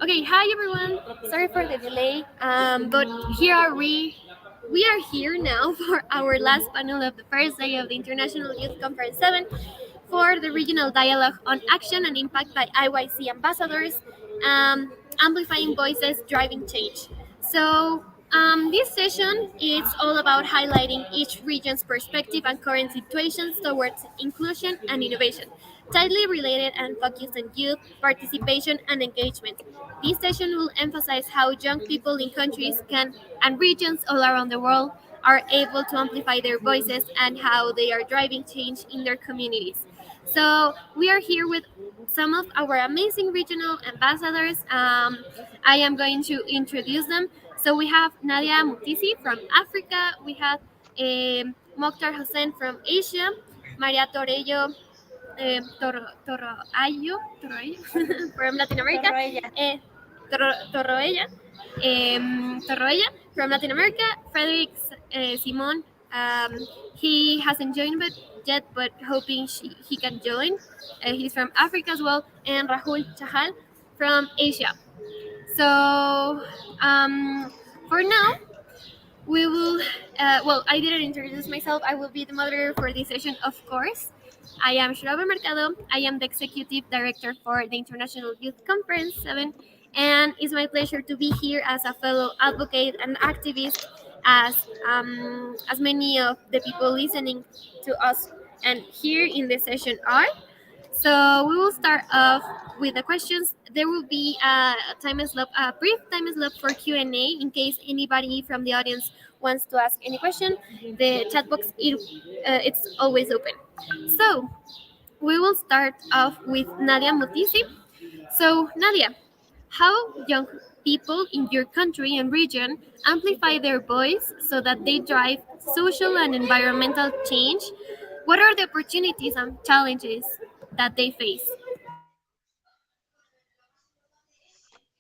Okay, hi everyone. Sorry for the delay, but here are we. We are here now for our last panel of the first day of the International Youth Conference 7 for the regional dialogue on action and impact by IYC Ambassadors, amplifying voices, driving change. This session is all about highlighting each region's perspective and current situations towards inclusion and innovation, tightly related and focused on youth participation and engagement. This session will emphasize how young people in countries can and regions all around the world are able to amplify their voices and how they are driving change in their communities. So we are here with some of our amazing regional ambassadors. I am going to introduce them. So we have Nadia Mutisi from Africa. We have Mokhtar Hussein from Asia. Maria Torello Torroello from Latin America. Torroella. Torroella from Latin America. Frederick Simon. He hasn't joined yet, but hoping he can join. He's from Africa as well. And Rahul Chahal from Asia. So for now, we will. I didn't introduce myself. I will be the moderator for this session, of course. I am Shiraba Mercado. I am the executive director for the International Youth Conference 7, and it's my pleasure to be here as a fellow advocate and activist, as many of the people listening to us and here in the session are. So we will start off with the questions. There will be a brief time slot for Q&A in case anybody from the audience wants to ask any question. The chat box it's always open. So we will start off with Nadia Mutisi. So Nadia, how young people in your country and region amplify their voice so that they drive social and environmental change? What are the opportunities and challenges that they face?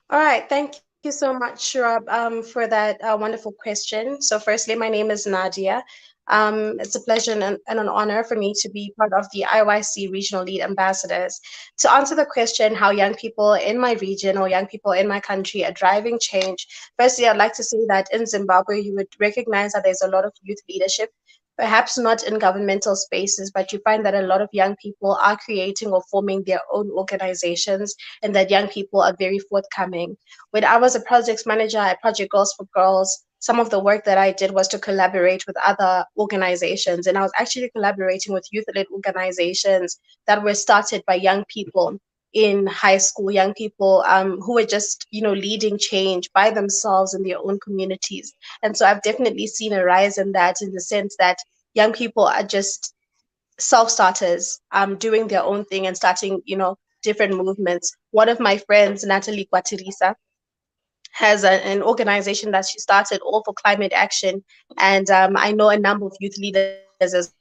All right, thank you so much, Shurab, for that wonderful question. So, firstly, my name is Nadia. It's a pleasure and an honor for me to be part of the IYC Regional Lead Ambassadors. To answer the question, how young people in my region or young people in my country are driving change, firstly, I'd like to say that in Zimbabwe, you would recognize that there's a lot of youth leadership. Perhaps not in governmental spaces, but you find that a lot of young people are creating or forming their own organizations and that young people are very forthcoming. When I was a project manager at Project Girls for Girls, some of the work that I did was to collaborate with other organizations. And I was actually collaborating with youth led organizations that were started by young people in high school, young people who were just, leading change by themselves in their own communities. And so I've definitely seen a rise in that in the sense that young people are just self starters, doing their own thing and starting, different movements. One of my friends, Natalie Quatirisa, has an organization that she started all for climate action. And I know a number of youth leaders as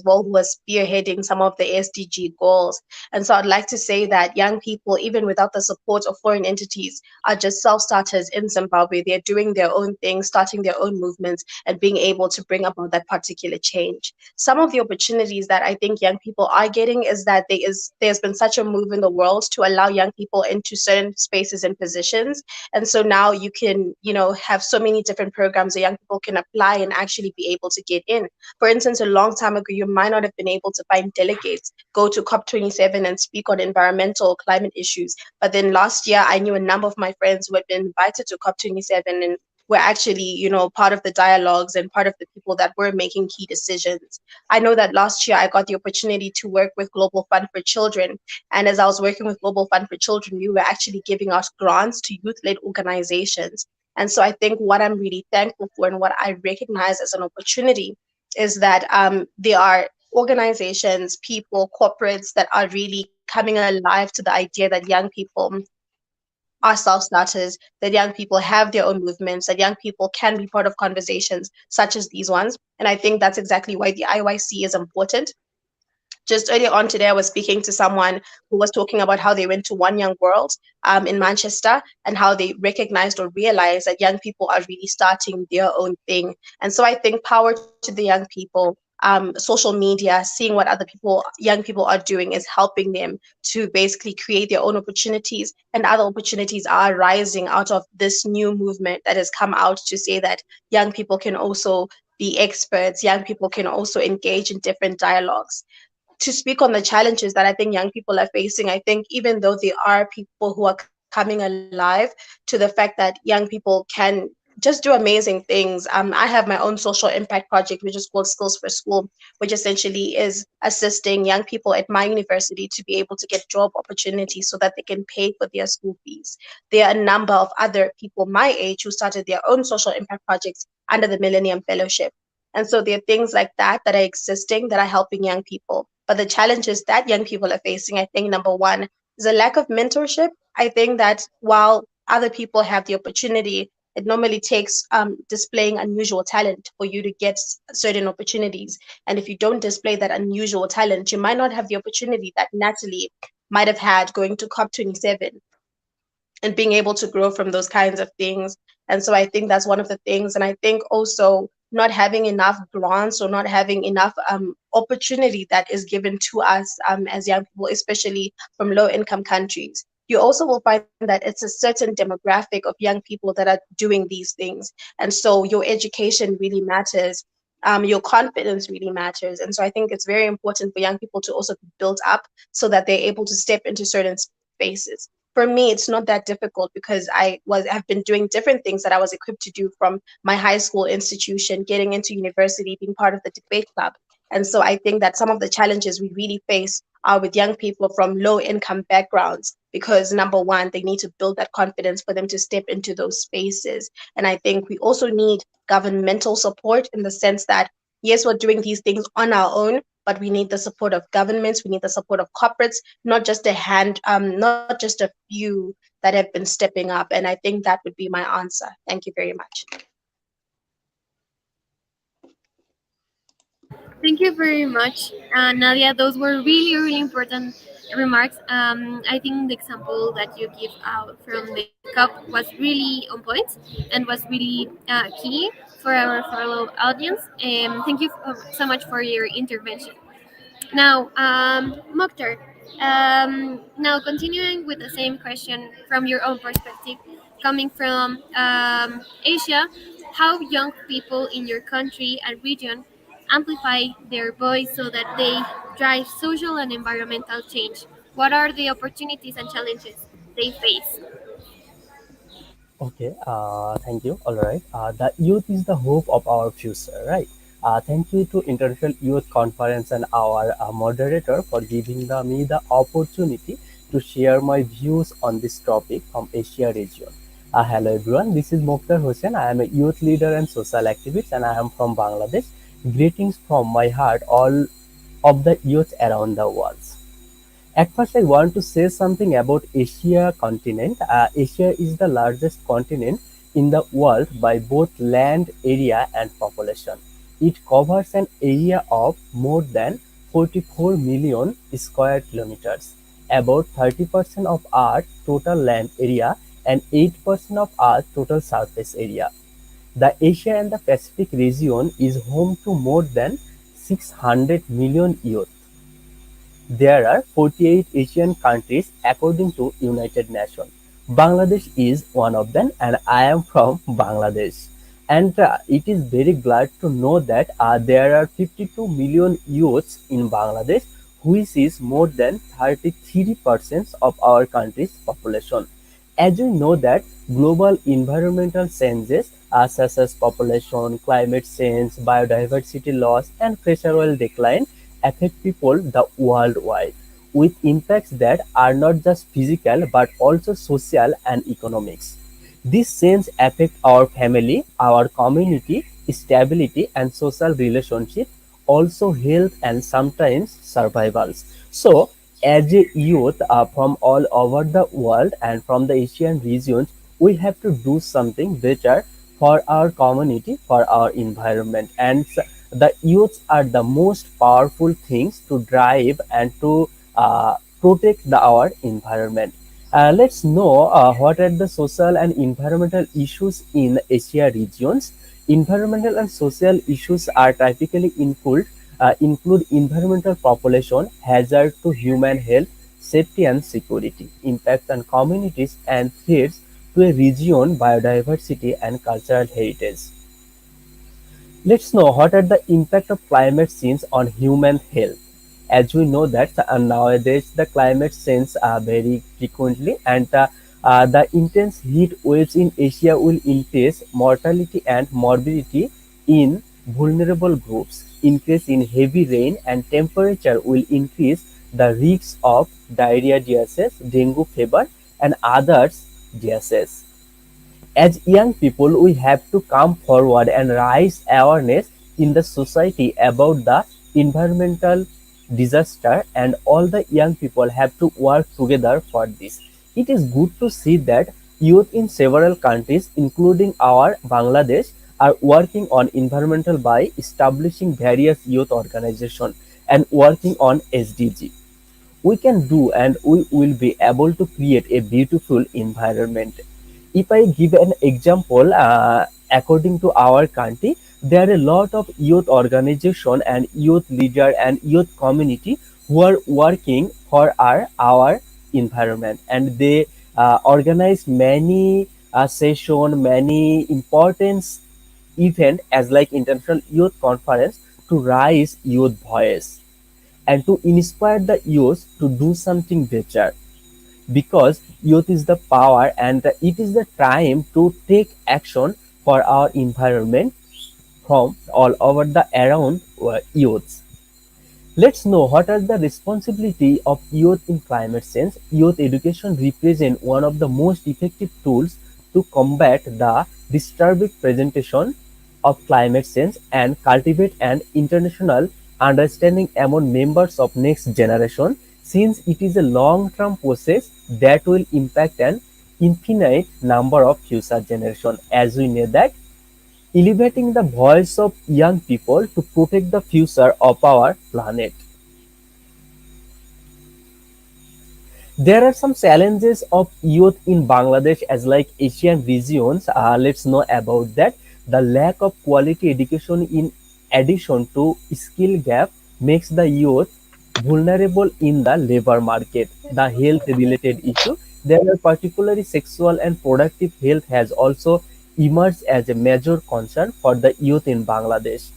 well who are spearheading some of the SDG goals. And so I'd like to say that young people, even without the support of foreign entities, are just self starters in Zimbabwe. They're doing their own thing, starting their own movements, and being able to bring about that particular change. Some of the opportunities that I think young people are getting is that there's been such a move in the world to allow young people into certain spaces and positions, and so now you can, have so many different programs that young people can apply and actually be able to get in. For instance, a long time ago, you might not have been able to find delegates go to COP27 and speak on environmental or climate issues. But then last year, I knew a number of my friends who had been invited to COP27 and were actually, part of the dialogues and part of the people that were making key decisions. I know that last year I got the opportunity to work with Global Fund for Children. And as I was working with Global Fund for Children, we were actually giving out grants to youth led organizations. And so I think what I'm really thankful for and what I recognize as an opportunity is that there are organizations, people, corporates that are really coming alive to the idea that young people are self-starters, that young people have their own movements, that young people can be part of conversations such as these ones. And I think that's exactly why the IYC is important. Just earlier on today, I was speaking to someone who was talking about how they went to One Young World in Manchester and how they recognized or realized that young people are really starting their own thing. And so I think power to the young people. social media, seeing what other people, young people are doing, is helping them to basically create their own opportunities, and other opportunities are rising out of this new movement that has come out to say that young people can also be experts, young people can also engage in different dialogues. To speak on the challenges that I think young people are facing, I think even though there are people who are coming alive to the fact that young people can just do amazing things. I have my own social impact project, which is called Skills for School, which essentially is assisting young people at my university to be able to get job opportunities so that they can pay for their school fees. There are a number of other people my age who started their own social impact projects under the Millennium Fellowship. And so there are things like that that are existing that are helping young people. But the challenges that young people are facing, I think number one is a lack of mentorship. I think that while other people have the opportunity, it normally takes displaying unusual talent for you to get certain opportunities. And if you don't display that unusual talent, you might not have the opportunity that Natalie might have had going to COP27 and being able to grow from those kinds of things. And so I think that's one of the things. And I think also not having enough grants or not having enough opportunity that is given to us as young people, especially from low income countries. You also will find that it's a certain demographic of young people that are doing these things. And so your education really matters. Your confidence really matters. And so I think it's very important for young people to also be built up so that they're able to step into certain spaces. For me, it's not that difficult because have been doing different things that I was equipped to do from my high school institution, getting into university, being part of the debate club. And so I think that some of the challenges we really face are with young people from low income backgrounds because number one, they need to build that confidence for them to step into those spaces. And I think we also need governmental support in the sense that yes, we're doing these things on our own, but we need the support of governments, we need the support of corporates, not just not just a few that have been stepping up. And I think that would be my answer. Thank you very much. Thank you very much, Nadia. Those were really, really important remarks. I think the example that you give out from the cup was really on point and was really key for our fellow audience. Thank you so much for your intervention. Now, Mokhtar, now continuing with the same question from your own perspective, coming from Asia, how young people in your country and region amplify their voice so that they drive social and environmental change? What are the opportunities and challenges they face? Okay, thank you. All right. The youth is the hope of our future, right? Thank you to International Youth Conference and our moderator for giving me the opportunity to share my views on this topic from Asia region. Hello everyone, this is Mokhtar Hossain. I am a youth leader and social activist and I am from Bangladesh. Greetings from my heart, all of the youth around the world. At first, I want to say something about Asia continent. Asia is the largest continent in the world by both land area and population. It covers an area of more than 44 million square kilometers, about 30% of Earth's total land area and 8% of Earth's total surface area. The Asia and the Pacific region is home to more than 600 million youth. There are 48 Asian countries according to United Nations. Bangladesh is one of them and I am from Bangladesh. And it is very glad to know that there are 52 million youths in Bangladesh, which is more than 33% of our country's population. As we know that global environmental changes such as population, climate change, biodiversity loss and fresh oil decline affect people the worldwide with impacts that are not just physical but also social and economics. These changes affect our family, our community, stability and social relationship, also health and sometimes survivals. So as a youth from all over the world and from the Asian regions, we have to do something better for our community, for our environment. And the youths are the most powerful things to drive and to protect our environment. Let's know what are the social and environmental issues in Asia regions. Environmental and social issues are typically include include environmental population, hazard to human health, safety and security, impacts on communities and threats to a region, biodiversity and cultural heritage. Let's know what are the impact of climate change on human health. As we know that nowadays the climate change very frequently, and the intense heat waves in Asia will increase mortality and morbidity in vulnerable groups. Increase in heavy rain and temperature will increase the risks of diarrhea diseases, dengue fever, and others diseases. As young people, we have to come forward and raise awareness in the society about the environmental disaster, and all the young people have to work together for this. It is good to see that youth in several countries, including our Bangladesh, are working on environmental by establishing various youth organizations and working on SDG. We can do, and we will be able to create a beautiful environment. If I give an example, according to our country, there are a lot of youth organization and youth leader and youth community who are working for our environment, and they organize many session, many important event as like international youth conference to raise youth voice and to inspire the youth to do something better, because youth is the power, and it is the time to take action for our environment from all over the around youths. Let's know what are the responsibility of youth in climate change. Youth education represents one of the most effective tools to combat the disturbing presentation of climate change and cultivate an international understanding among members of next generation, since it is a long-term process that will impact an infinite number of future generations. As we know that elevating the voice of young people to protect the future of our planet. There are some challenges of youth in Bangladesh as like Asian regions. Let's know about that. The lack of quality education in addition to skill gap makes the youth vulnerable in the labor market. The health related issue. There are particularly sexual and productive health has also emerged as a major concern for the youth in Bangladesh.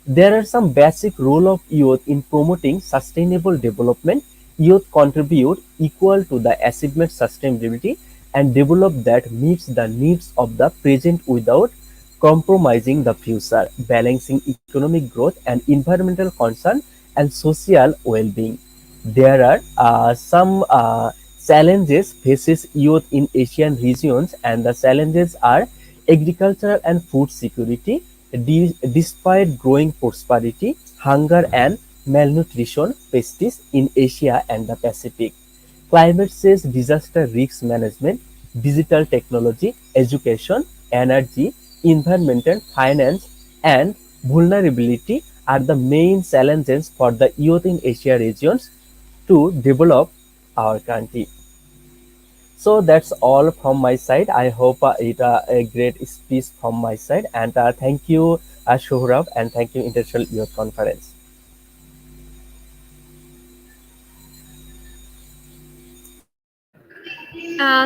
There are some basic role of youth in promoting sustainable development. Youth contribute equal to the achievement sustainability and develop that meets the needs of the present without compromising the future, balancing economic growth and environmental concern and social well-being. There are some challenges faces youth in Asian regions, and the challenges are agricultural and food security. Despite growing prosperity, hunger and malnutrition persist in Asia and the Pacific. Climate change, disaster risk management, digital technology, education, energy, environment, finance, and vulnerability are the main challenges for the youth in Asia regions to develop our country. So that's all from my side. I hope it a great speech from my side, and thank you, Shohrab, and thank you, International Youth Conference.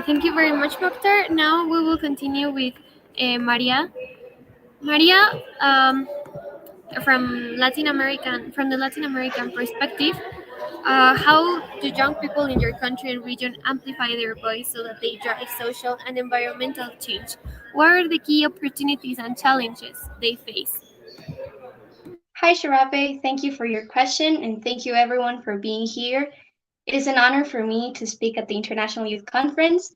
Thank you very much, Doctor. Now we will continue with Maria. Maria, from the Latin American perspective, how do young people in your country and region amplify their voice so that they drive social and environmental change? What are the key opportunities and challenges they face? Hi, Sharape. Thank you for your question, and thank you everyone for being here. It is an honor for me to speak at the International Youth Conference.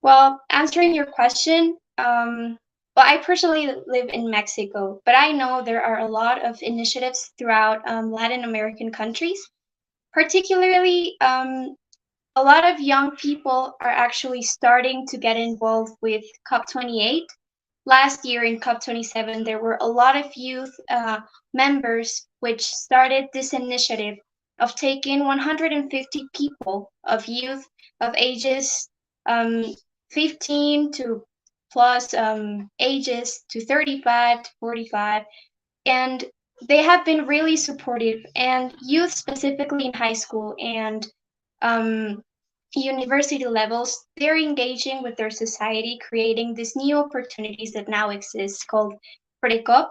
Well, answering your question, I personally live in Mexico, but I know there are a lot of initiatives throughout Latin American countries. Particularly, a lot of young people are actually starting to get involved with COP28. Last year in COP27, there were a lot of youth members which started this initiative of taking 150 people of youth of ages 15 to plus ages to 35 to 45, and they have been really supportive, and youth, specifically in high school and um, university levels, they're engaging with their society, creating these new opportunities that now exist called Precop,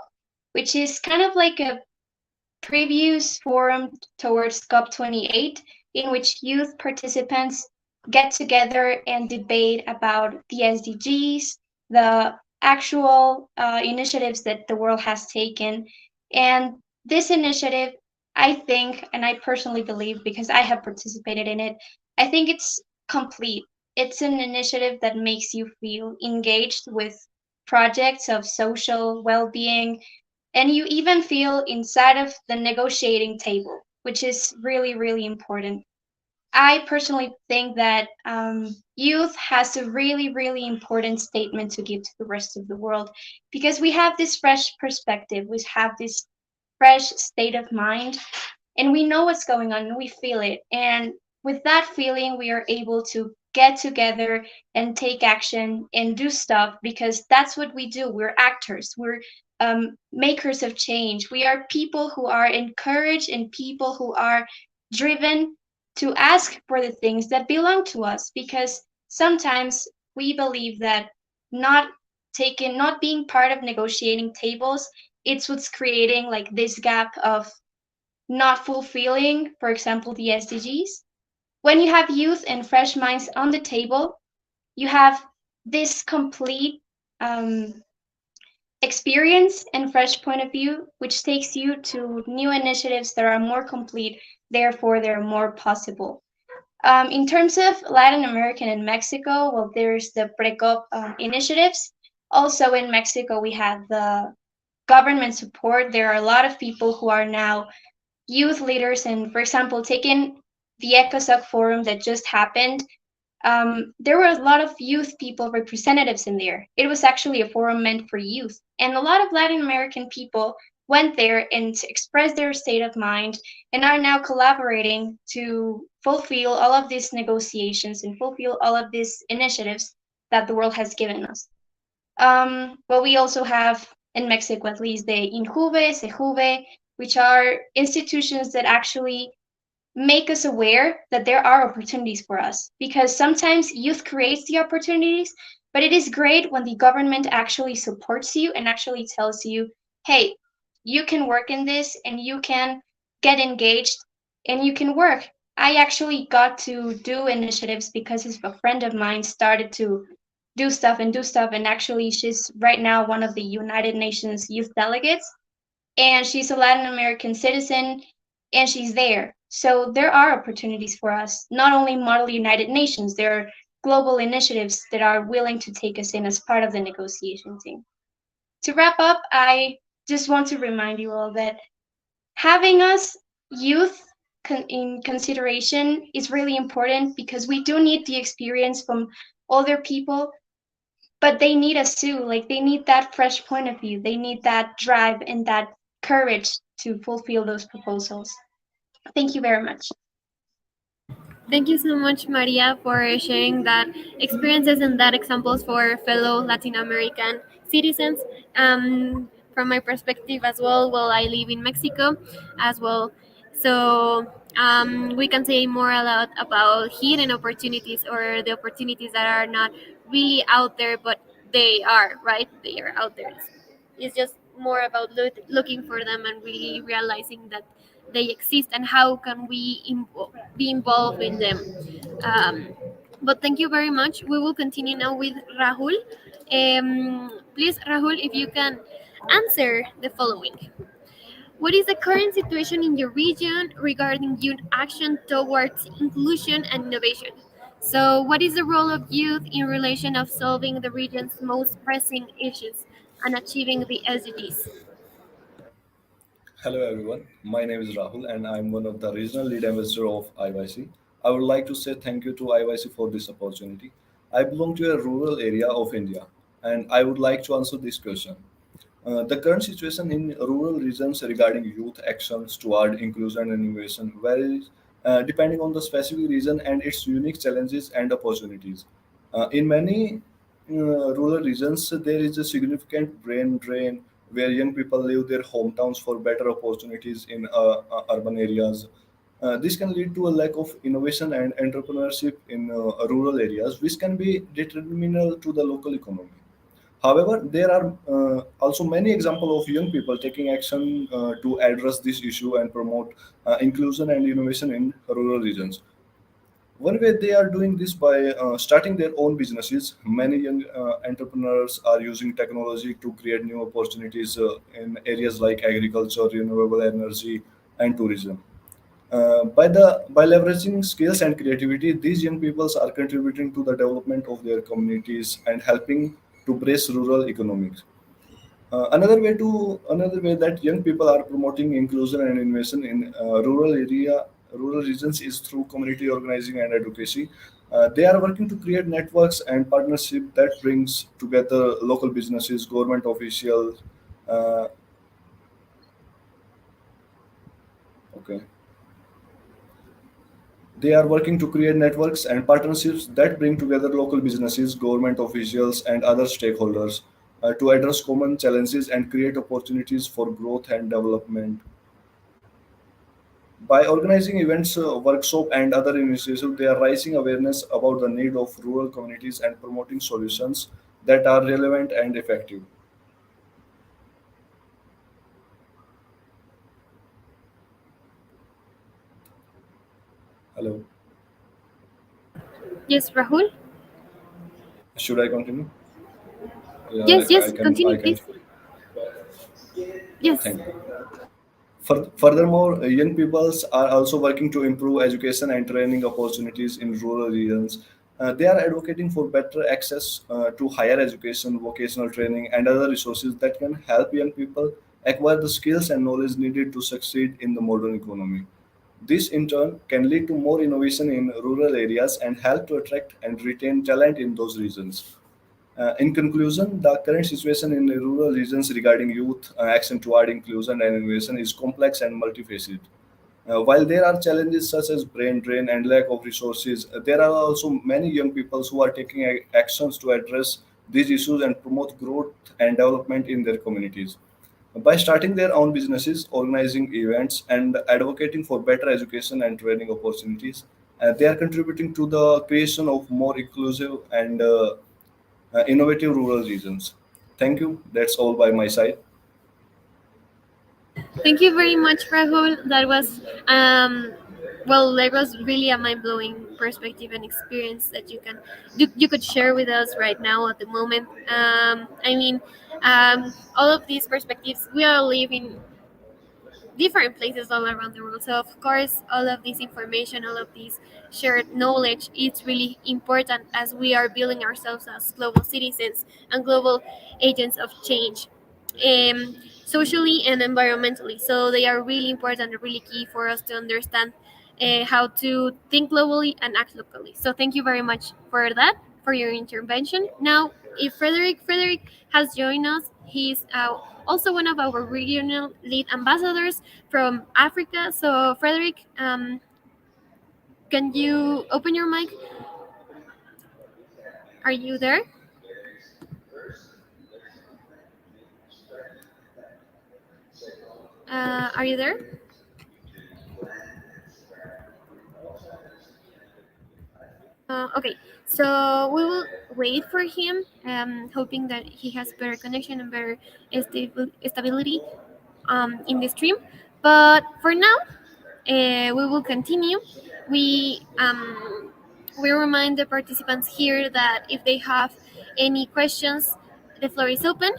which is kind of like a previous forum towards COP28, in which youth participants get together and debate about the SDGs, the actual initiatives that the world has taken. And this initiative, I think, and I personally believe, because I have participated in it, I think it's complete. It's an initiative that makes you feel engaged with projects of social well being, and you even feel inside of the negotiating table, which is really, really important. I personally think that youth has a really, really important statement to give to the rest of the world, because we have this fresh perspective, we have this fresh state of mind, and we know what's going on and we feel it. And with that feeling, we are able to get together and take action and do stuff, because that's what we do. We're actors, we're makers of change. We are people who are encouraged and people who are driven to ask for the things that belong to us, because sometimes we believe that not not being part of negotiating tables, it's what's creating like this gap of not fulfilling, for example, the SDGs. When you have youth and fresh minds on the table, you have this complete experience and fresh point of view, which takes you to new initiatives that are more complete, therefore, they're more possible. In terms of Latin America and Mexico, well, there's the PRECOP initiatives. Also in Mexico, we have the government support. There are a lot of people who are now youth leaders, and for example, taking the ECOSOC forum that just happened, there were a lot of youth people representatives in there. It was actually a forum meant for youth, and a lot of Latin American people went there and expressed their state of mind and are now collaborating to fulfill all of these negotiations and fulfill all of these initiatives that the world has given us. Well, we also have in Mexico, at least, the INJUVE, SEJUVE, which are institutions that actually make us aware that there are opportunities for us, because sometimes youth creates the opportunities, but it is great when the government actually supports you and actually tells you, hey, you can work in this and you can get engaged and you can work. I actually got to do initiatives because a friend of mine started to do stuff, and actually she's right now one of the United Nations youth delegates, and she's a Latin American citizen, and she's there. So there are opportunities for us, not only Model United Nations, there are global initiatives that are willing to take us in as part of the negotiation team. To wrap up, I just want to remind you all that having us youth in consideration is really important, because we do need the experience from older people, but they need us too. Like, they need that fresh point of view, they need that drive and that courage to fulfill those proposals. Thank you very much. Thank you so much, Maria, for sharing that experiences and that examples for fellow Latin American citizens. From my perspective as well, I live in Mexico as well. So we can say more a lot about hidden opportunities, or the opportunities that are not really out there, but they are, right? They are out there. It's just more about looking for them and really realizing that they exist, and how can we be involved in them. But thank you very much. We will continue now with Rahul. Please, Rahul, if you can answer the following. What is the current situation in your region regarding youth action towards inclusion and innovation? So, what is the role of youth in relation of solving the region's most pressing issues and achieving the SDGs? Hello everyone, my name is Rahul and I'm one of the regional lead ambassador of IYC. I would like to say thank you to IYC for this opportunity. I belong to a rural area of India and I would like to answer this question. The current situation in rural regions regarding youth actions toward inclusion and innovation varies depending on the specific region and its unique challenges and opportunities. In many rural regions, there is a significant brain drain where young people leave their hometowns for better opportunities in urban areas. This can lead to a lack of innovation and entrepreneurship in rural areas, which can be detrimental to the local economy. However, there are also many examples of young people taking action to address this issue and promote inclusion and innovation in rural regions. One way they are doing this by starting their own businesses. Many young entrepreneurs are using technology to create new opportunities in areas like agriculture, renewable energy, and tourism. By leveraging skills and creativity, these young peoples are contributing to the development of their communities and helping to brace rural economics. Another way that young people are promoting inclusion and innovation in rural regions is through community organizing and advocacy. They are working to create networks and partnership that brings together local businesses, government officials. Uh, okay. They are working to create networks and partnerships that bring together local businesses, government officials, and other stakeholders to address common challenges and create opportunities for growth and development. By organizing events, workshops, and other initiatives, they are raising awareness about the need of rural communities and promoting solutions that are relevant and effective. Hello, Yes, Rahul. should I continue? Yeah, Yes, I yes. can. Continue, I can. please. Yes. Thank you. Furthermore, young peoples are also working to improve education and training opportunities in rural regions. They are advocating for better access to higher education, vocational training, and other resources that can help young people acquire the skills and knowledge needed to succeed in the modern economy. This, in turn, can lead to more innovation in rural areas and help to attract and retain talent in those regions. In conclusion, the current situation in the rural regions regarding youth action toward inclusion and innovation is complex and multifaceted. While there are challenges such as brain drain and lack of resources, there are also many young people who are taking actions to address these issues and promote growth and development in their communities. By starting their own businesses, organizing events, and advocating for better education and training opportunities, they are contributing to the creation of more inclusive and innovative rural regions. Thank you. That's all by my side. Thank you very much, Rahul. That was really a mind blowing perspective and experience that you could share with us right now at the moment. All of these perspectives we are living different places all around the world. So of course, all of this information, all of this shared knowledge, is really important as we are building ourselves as global citizens and global agents of change, socially and environmentally. So they are really important and really key for us to understand how to think globally and act locally. So thank you very much for that, for your intervention. Now, if Frederick has joined us, he's also one of our regional lead ambassadors from Africa. So, Frederick, can you open your mic? Are you there? Are you there? Okay, so we will wait for him, hoping that he has better connection and better stability in the stream. But for now, we will continue. We um, we remind the participants here that if they have any questions, the floor is open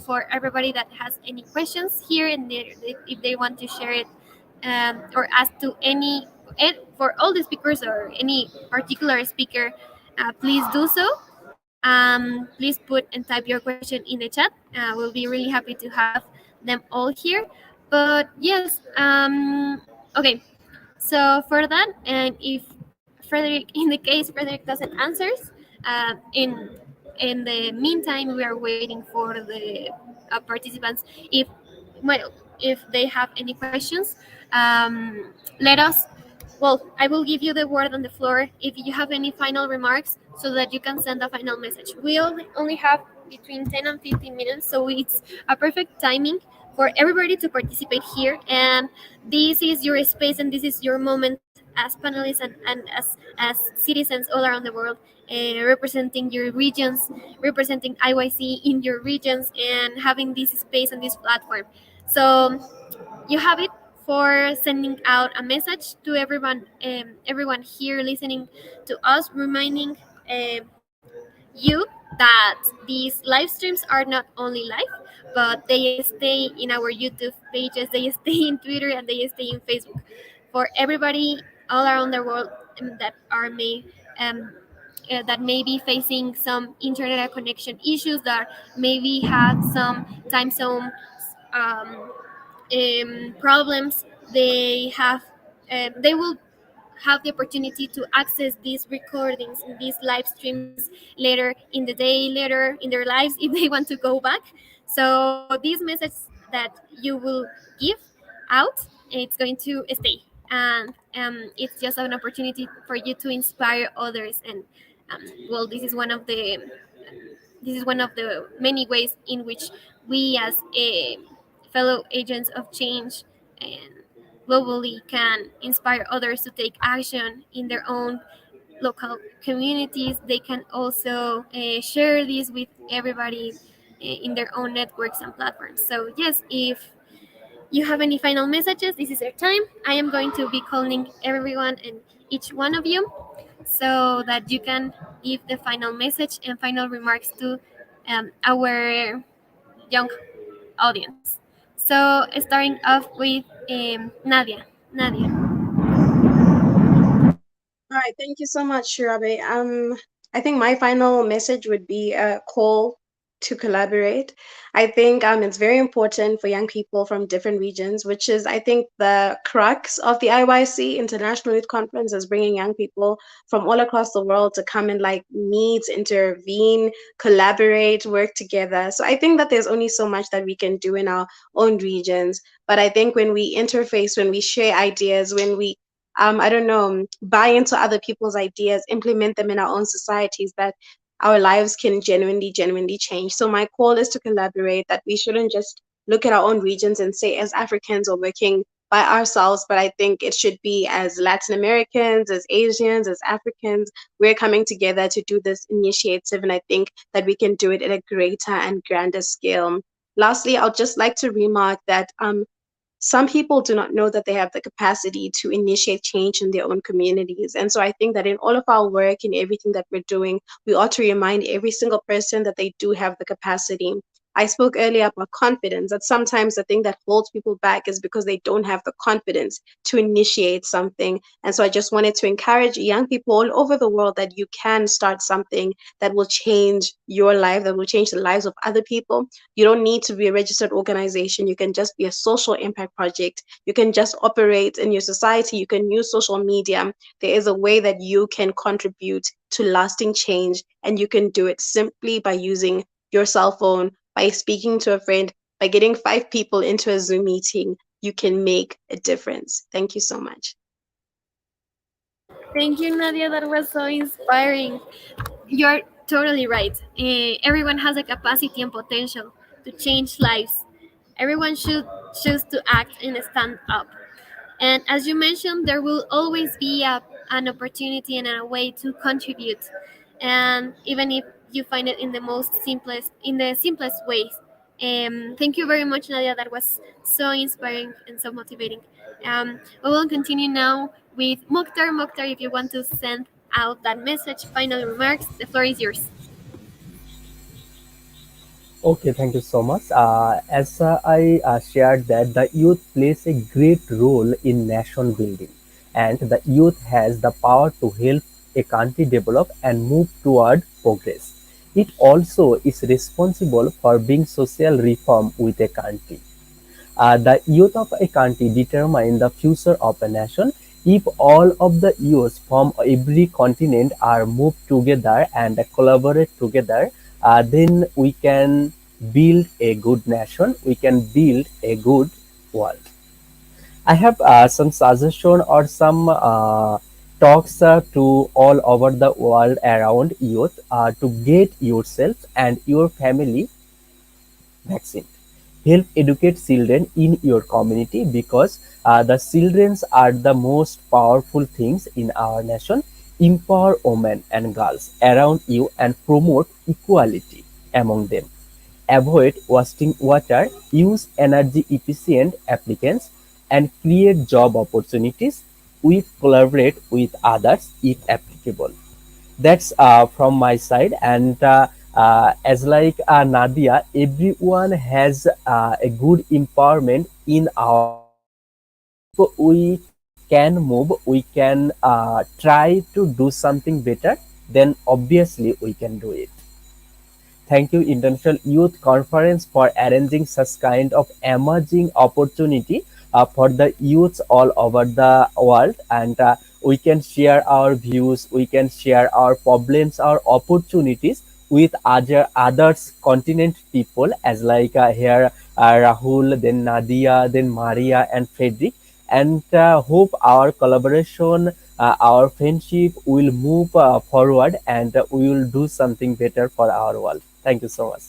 for everybody that has any questions here, and if they want to share it or ask to any for all the speakers or any particular speaker, please do so. Please put and type your question in the chat. We'll be really happy to have them all here. But yes, okay. So for that, and if Frederick, in the case Frederick doesn't answer, in the meantime, we are waiting for the participants. Well, if they have any questions, let us. Well, I will give you the word on the floor if you have any final remarks, so that you can send a final message. We only have between 10 and 15 minutes, so it's a perfect timing for everybody to participate here. And this is your space and this is your moment as panelists and as citizens all around the world, representing your regions, representing IYC in your regions, and having this space and this platform. So you have it for sending out a message to everyone here listening to us, reminding you that these live streams are not only live, but they stay in our YouTube pages, they stay in Twitter, and they stay in Facebook for everybody all around the world, um, that may be facing some internet connection issues, that maybe had some time zone um, problems. They will have the opportunity to access these recordings and these live streams later in the day, later in their lives, if they want to go back. So these messages that you will give out, it's going to stay, and it's just an opportunity for you to inspire others. And well, this is one of the many ways in which we, as a fellow agents of change and globally, can inspire others to take action in their own local communities. They can also share this with everybody in their own networks and platforms. So yes, if you have any final messages, this is your time. I am going to be calling everyone and each one of you so that you can give the final message and final remarks to our young audience. So starting off with Nadia. Nadia. All right, thank you so much, Shirabe. I think my final message would be a call to collaborate. I think it's very important for young people from different regions, which is, I think, the crux of the IYC International Youth Conference, is bringing young people from all across the world to come and like meet, intervene, collaborate, work together. So I think that there's only so much that we can do in our own regions. But I think when we interface, when we share ideas, when we I don't know, buy into other people's ideas, implement them in our own societies, that our lives can genuinely change. So my call is to collaborate, that we shouldn't just look at our own regions and say, as Africans, we're working by ourselves, but I think it should be as Latin Americans, as Asians, as Africans, we're coming together to do this initiative, and I think that we can do it at a greater and grander scale. Lastly, I'd just like to remark that some people do not know that they have the capacity to initiate change in their own communities. And so I think that in all of our work, in everything that we're doing, we ought to remind every single person that they do have the capacity. I spoke earlier about confidence, that sometimes the thing that holds people back is because they don't have the confidence to initiate something. And so I just wanted to encourage young people all over the world that you can start something that will change your life, that will change the lives of other people. You don't need to be a registered organization. You can just be a social impact project. You can just operate in your society. You can use social media. There is a way that you can contribute to lasting change, and you can do it simply by using your cell phone, by speaking to a friend, by getting 5 people into a Zoom meeting. You can make a difference. Thank you so much. Thank you, Nadia. That was so inspiring. You're totally right. Everyone has a capacity and potential to change lives. Everyone should choose to act and stand up. And as you mentioned, there will always be an opportunity and a way to contribute. And even if you find it in the simplest ways. Thank you very much, Nadia. That was so inspiring and so motivating. We will continue now with Mokhtar. Mokhtar, if you want to send out that message, final remarks, the floor is yours. Okay, thank you so much. As I shared that the youth plays a great role in nation building, and the youth has the power to help a country develop and move toward progress. It also is responsible for being social reform with a country. The youth of a country determine the future of a nation. If all of the youths from every continent are moved together and collaborate together, then we can build a good nation, we can build a good world. I have some suggestion or some talks to all over the world around youth to get yourself and your family vaccine. Help educate children in your community because the children are the most powerful things in our nation. Empower women and girls around you and promote equality among them. Avoid wasting water, use energy efficient applicants, and create job opportunities. We collaborate with others if applicable. That's from my side. And as like Nadia, everyone has a good empowerment in our nation. If we can move, we can try to do something better, then obviously we can do it. Thank you, International Youth Conference, for arranging such kind of emerging opportunity for the youths all over the world. And we can share our views, we can share our problems, our opportunities with others continent people, as like here Rahul, then Nadia, then Maria and Frederick. And hope our collaboration, our friendship will move forward, and we will do something better for our world. Thank you so much.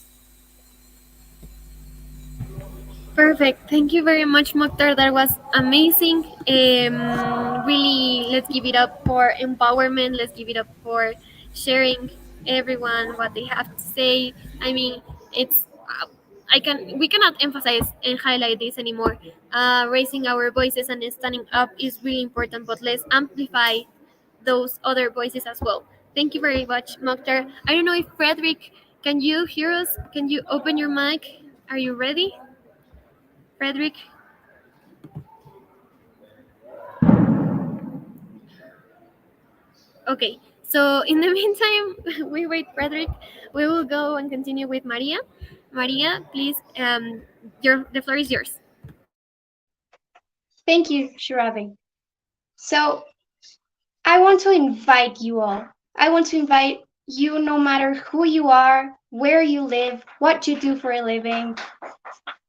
Perfect. Thank you very much, Mokhtar. That was amazing. Really, let's give it up for empowerment. Let's give it up for sharing everyone what they have to say. I mean, it's we cannot emphasize and highlight this anymore. Raising our voices and standing up is really important, but let's amplify those other voices as well. Thank you very much, Mokhtar. I don't know if Frederick, can you hear us? Can you open your mic? Are you ready, Frederick? Okay, so in the meantime, we wait, Frederick. We will go and continue with Maria. Maria, please, the floor is yours. Thank you, Shirabe. So I want to invite you all. I want to invite you, no matter who you are, where you live, what you do for a living.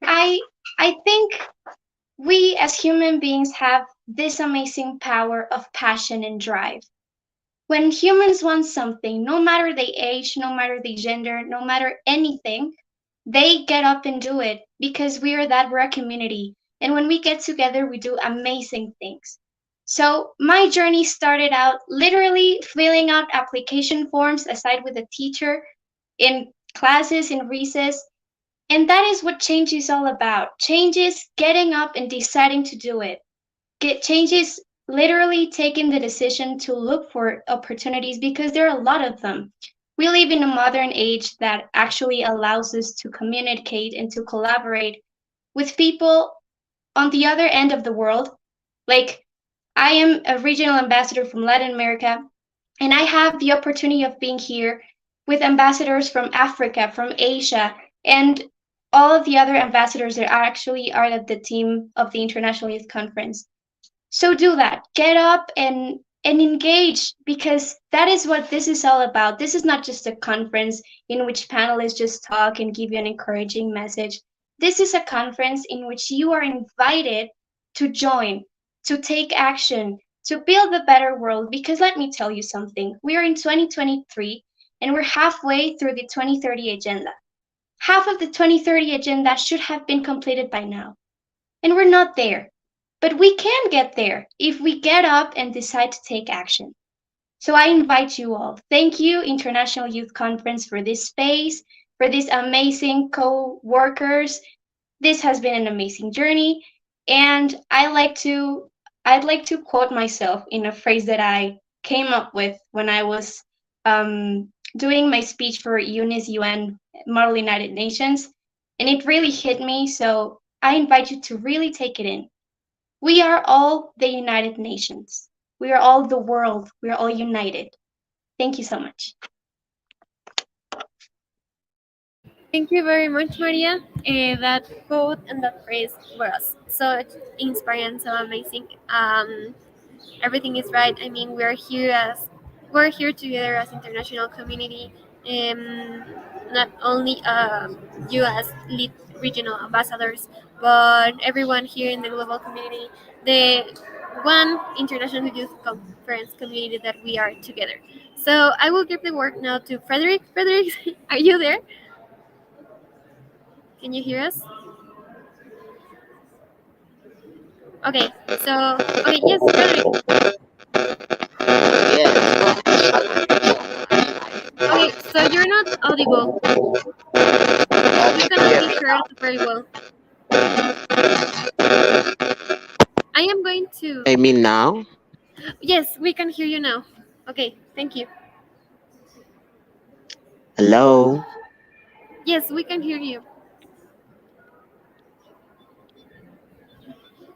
I I think we as human beings have this amazing power of passion and drive. When humans want something, no matter the age, no matter the gender, no matter anything, they get up and do it because we are that rare community. And when we get together, we do amazing things. So my journey started out literally filling out application forms aside with a teacher in classes in recess. And that is what change is all about. Change is getting up and deciding to do it. Change is literally taking the decision to look for opportunities because there are a lot of them. We live in a modern age that actually allows us to communicate and to collaborate with people on the other end of the world. Like, I am a regional ambassador from Latin America, and I have the opportunity of being here with ambassadors from Africa, from Asia, and all of the other ambassadors that actually are at the team of the International Youth Conference. So do that. Get up and engage because that is what this is all about. This is not just a conference in which panelists just talk and give you an encouraging message. This is a conference in which you are invited to join, to take action, to build a better world. Because let me tell you something, we are in 2023 and we're halfway through the 2030 agenda. Half of the 2030 agenda should have been completed by now, and we're not there. But we can get there if we get up and decide to take action. So I invite you all. Thank you, International Youth Conference, for this space, for these amazing co-workers. This has been an amazing journey. And I'd like to quote myself in a phrase that I came up with when I was doing my speech for UNIS UN Model United Nations. And it really hit me. So I invite you to really take it in. We are all the United Nations. We are all the world. We are all united. Thank you so much. Thank you very much, Maria. That quote and that phrase was so inspiring, so amazing. Everything is right. I mean, we're here together as international community. Um, Not only you as lead regional ambassadors, but everyone here in the global community. The one international youth conference community that we are together. So I will give the word now to Frederick. Frederick, are you there? Can you hear us? Okay, so okay, yes, Frederick. Okay, so you're not audible. You cannot be heard very well. I am going to. I mean now. Yes, we can hear you now. Okay, thank you. Hello. Yes, we can hear you.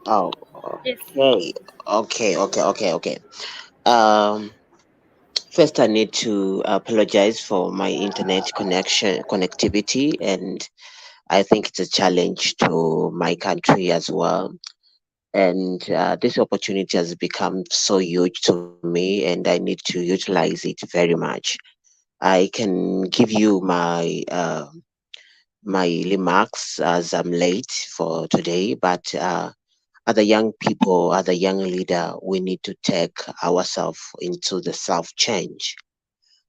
Oh, Yes. okay. Um, First I need to apologize for my internet connection connectivity, and I think it's a challenge to my country as well. And this opportunity has become so huge to me, and I need to utilize it very much. I can give you my remarks as I'm late for today, but other young people, other young leader, we need to take ourselves into the self change.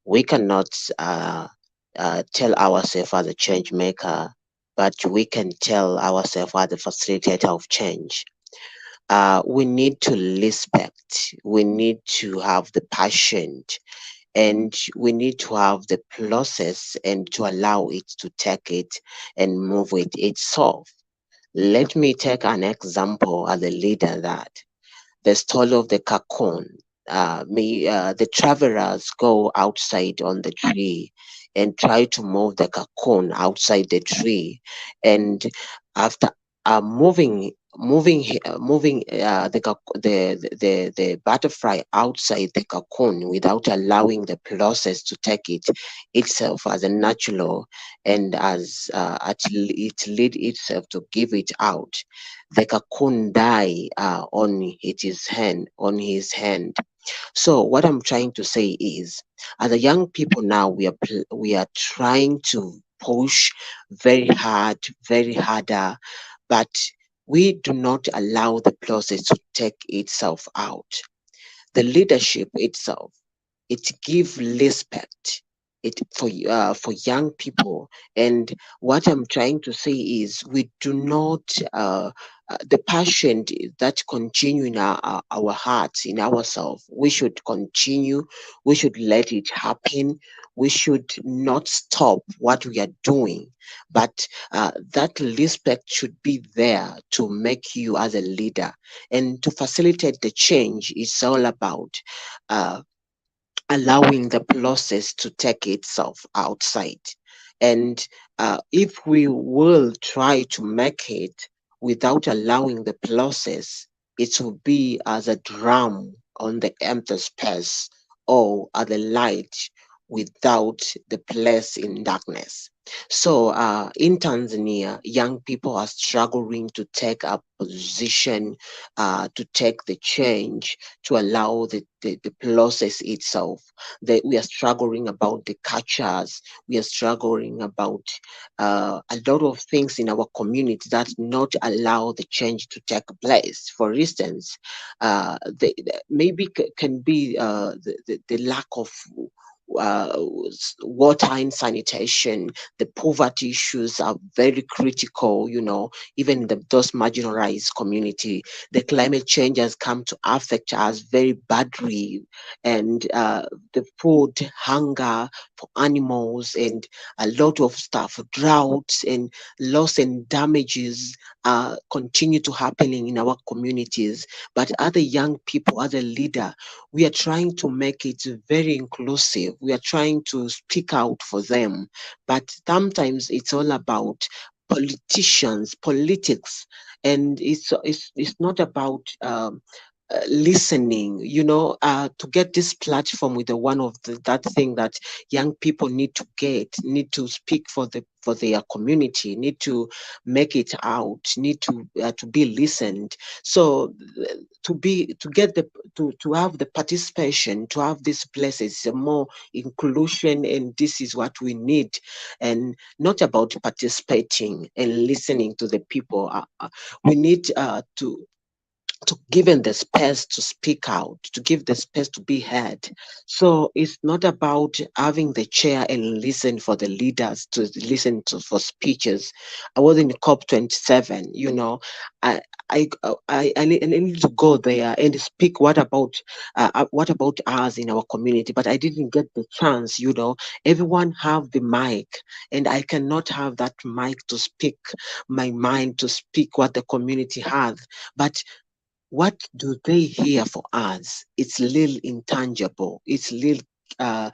We cannot tell ourselves as a change maker, but we can tell ourselves as a facilitator of change. We need to respect, we need to have the passion, and we need to have the process and to allow it to take it and move it itself. Let me take an example as a leader that the story of the cocoon. The travelers go outside on the tree and try to move the cocoon outside the tree, and after moving the butterfly outside the cocoon without allowing the process to take it itself as a natural and as it lead itself to give it out, the cocoon die on his hand. So what I'm trying to say is, as a young people now, we are trying to push very harder, but we do not allow the process to take itself out. The leadership itself, it give respect it for young people. And what I'm trying to say is, we do not the passion that continue in our hearts, in ourselves, we should continue, we should let it happen, we should not stop what we are doing, but that respect should be there to make you as a leader. And to facilitate the change, it's all about uh, allowing the process to take itself outside. And if we will try to make it without allowing the process, it will be as a drum on the empty space, or as a light without the place in darkness. So in Tanzania, young people are struggling to take a position, to take the change, to allow the process itself. We are struggling about the cultures. We are struggling about a lot of things in our community that not allow the change to take place. For instance, maybe can be the lack of water and sanitation. The poverty issues are very critical, even in those marginalized community. The climate change has come to affect us very badly, and the food hunger for animals and a lot of stuff, droughts and loss and damages continue to happening in our communities. But other young people, other leader, we are trying to make it very inclusive. We are trying to speak out for them, but sometimes it's all about politicians, politics, and it's not about listening. To get this platform with the one of that thing that young people need to speak for their community, need to make it out, need to be listened. So to have the participation, to have these places, more inclusion, and this is what we need, and not about participating and listening to the people. We need to given the space to speak out, to give the space to be heard. So it's not about having the chair and listen for the leaders to listen to for speeches. I was in COP 27, you know. I I need to go there and speak what about us in our community, but I didn't get the chance, you know. Everyone have the mic, and I cannot have that mic to speak my mind, to speak what the community has. But what do they hear for us? It's little intangible. It's little. Uh,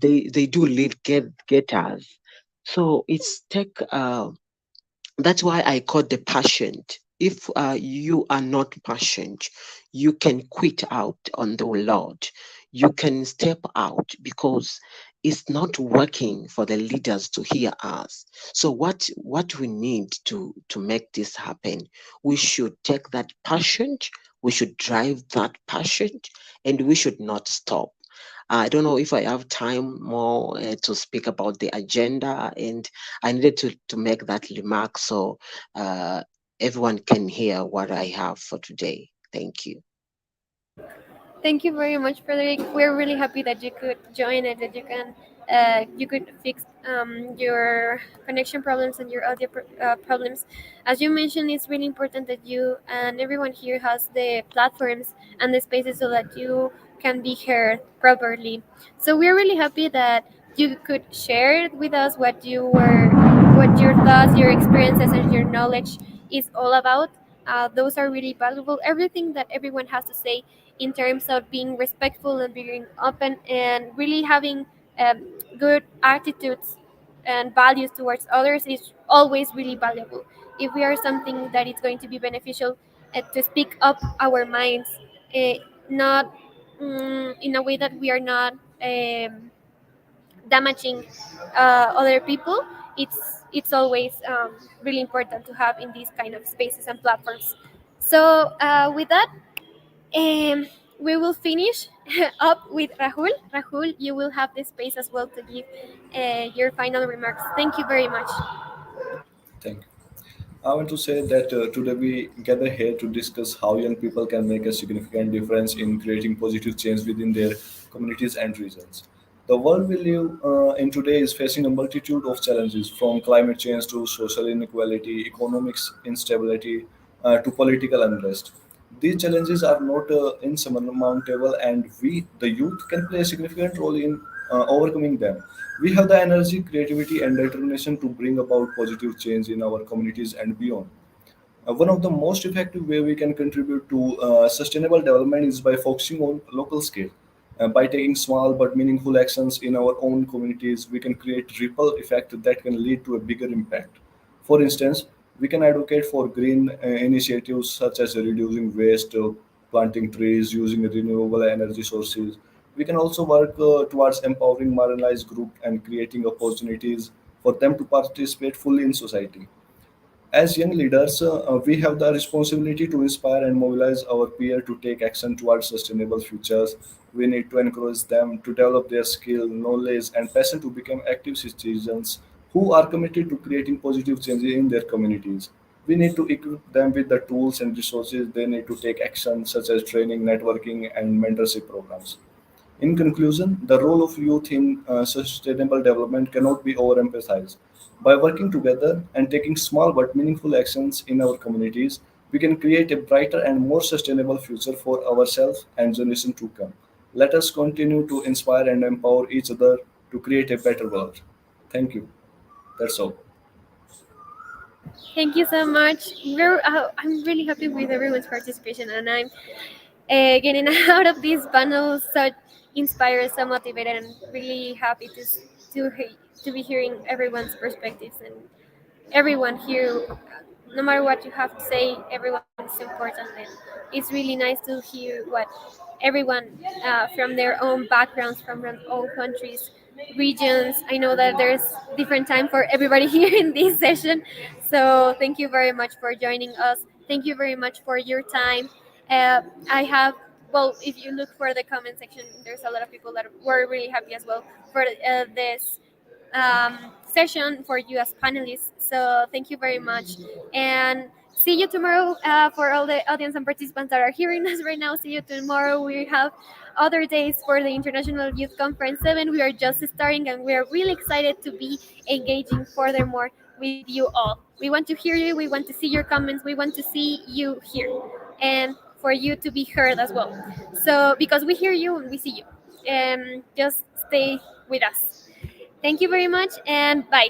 they do little get us. So it's take. That's why I call the patient. If you are not patient, you can quit out on the Lord. You can step out because it's not working for the leaders to hear us. So what we need to make this happen, we should take that passion, we should drive that passion, and we should not stop. I don't know if I have time more to speak about the agenda, and I needed to make that remark so uh, everyone can hear what I have for today. Thank you. Thank you very much, Frederick. We're really happy that you could join and that you could fix your connection problems and your audio problems. As you mentioned, it's really important that you and everyone here has the platforms and the spaces so that you can be heard properly. So we're really happy that you could share with us what your thoughts, your experiences, and your knowledge is all about. Those are really valuable. Everything that everyone has to say in terms of being respectful and being open and really having um, good attitudes and values towards others is always really valuable. If we are something that is going to be beneficial, to speak up our minds, not in a way that we are not damaging other people, it's always really important to have in these kind of spaces and platforms. So with that, um, we will finish up with Rahul. Rahul, you will have the space as well to give your final remarks. Thank you very much. Thank you. I want to say that today we gather here to discuss how young people can make a significant difference in creating positive change within their communities and regions. The world we live in today is facing a multitude of challenges, from climate change to social inequality, economic instability, to political unrest. These challenges are not insurmountable, and we, the youth, can play a significant role in overcoming them. We have the energy, creativity, and determination to bring about positive change in our communities and beyond. One of the most effective way we can contribute to sustainable development is by focusing on local scale. By taking small but meaningful actions in our own communities, we can create ripple effect that can lead to a bigger impact. For instance, we can advocate for green initiatives such as reducing waste, planting trees, using renewable energy sources. We can also work towards empowering marginalized groups and creating opportunities for them to participate fully in society. As young leaders, we have the responsibility to inspire and mobilize our peers to take action towards sustainable futures. We need to encourage them to develop their skill, knowledge, and passion to become active citizens who are committed to creating positive changes in their communities. We need to equip them with the tools and resources they need to take action, such as training, networking, and mentorship programs. In conclusion, the role of youth in sustainable development cannot be overemphasized. By working together and taking small but meaningful actions in our communities, we can create a brighter and more sustainable future for ourselves and generations to come. Let us continue to inspire and empower each other to create a better world. Thank you. That's all. Thank you so much. I'm really happy with everyone's participation, and I'm getting out of this panel so inspired, so motivated, and really happy to be hearing everyone's perspectives and everyone here. No matter what you have to say, everyone is important, and it's really nice to hear what everyone from their own backgrounds, from their own countries, regions. I know that there's different time for everybody here in this session, so thank you very much for joining us. Thank you very much for your time. I have well, if you look for the comment section, there's a lot of people that were really happy as well for this session for you as panelists. So thank you very much. And see you tomorrow. For all the audience and participants that are hearing us right now, see you tomorrow. We have other days for the International Youth Conference 7. We are just starting and we are really excited to be engaging furthermore with you all. We want to hear you, we want to see your comments, we want to see you here, and for you to be heard as well. So, because we hear you and we see you, just stay with us. Thank you very much and bye.